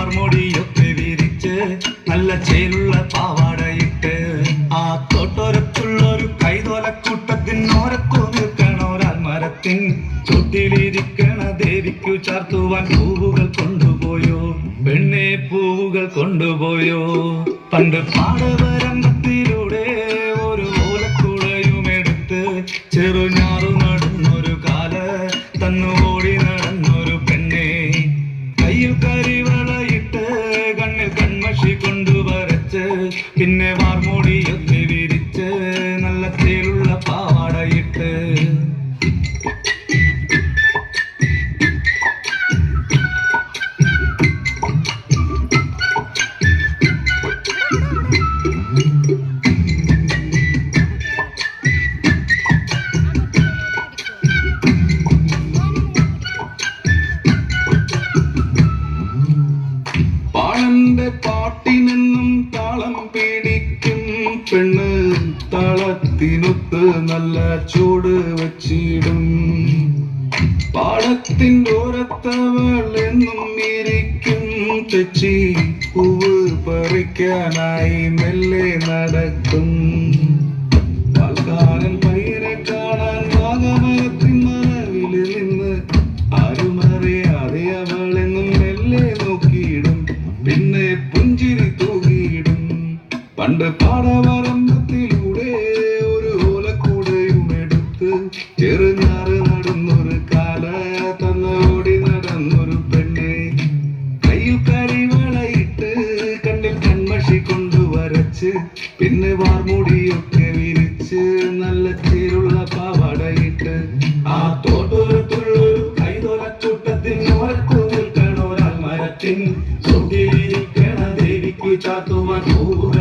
വാർമൊടിയൊക്കെ വിരിച്ച് നല്ല ചേലുള്ള പാവാടയിട്ട് ആ തൊട്ടൊരത്തുള്ളൊരു കൈതോലക്കൂട്ടത്തിനോരത്തു നിൽക്കണോരാൽ മരത്തിൻ ചുട്ടിലിരിക്കണ ദേവിക്കു ചാർത്തുവാൻ പൂവുകൾ കൊണ്ടുപോയോ പെണ്ണെ പൂവുകൾ കൊണ്ടുപോയോ പണ്ട് പാടവരമ്പത്തിലൂടെ ഒരു ഓലക്കുടയുമെടുത്ത് ചെറുഞാറു നടന്നൊരു കാല തന്നോടി നടന്നൊരു പെണ്ണെ കയ്യിൽ കരിവളയിട്ട് കണ്ണിൽ കൺമഷി കൊണ്ടുവരച്ച് പിന്നെ വാർമൂടിയൊക്കെ വിരിച്ച് നല്ല തേലുള്ള പാവാടയിട്ട് പാളന്റെ പാട്ടിനെന്നും താളം പിടിക്കും പെണ്ണ് താളത്തിനൊത്ത് നല്ല ചൂട് വച്ചിടും പാടത്തിൻ്റെ ഓരത്തവൾ എന്നും ഇരിക്കും തെച്ചി പൂവ് പറിക്കാനായി മെല്ലെ നടക്കും പാൽക്കാരൻ പയ്യനെ കാണാൻ വാഗമരത്തിൻ മറവിൽ നിന്ന് ആരുമറിയാതെ അവളെന്നും മെല്ലെ നോക്കിയിടും പിന്നെ പുഞ്ചിരി തൂകിയിടും പണ്ട് പാടവരമ്പത്തിലൂടെ ഒരു ഓലക്കൂടയും എടുത്ത് ചെറുഞാറ് നടന്നൊരു കാല തന്നോടി നടന്നൊരു പെണ്ണെ കയ്യിൽ കരിവളയിട്ട് കണ്ണിൽ കൺമഷി കൊണ്ടുവരച്ച് പിന്നെ വാർമൂടിയൊക്കെ വിരിച്ച് നല്ല ചേരുള്ള പാവാടയിട്ട് ആ തോട്ടൊരുത്തുള്ളൊരു കൈതോലക്കൂട്ടത്തിനോരത്തു നിൽക്കണോരാൽ മരത്തിൻ ചുട്ടിലിരിക്കണ ദേവിക്ക് ചാത്തുവാൻ പൂവ്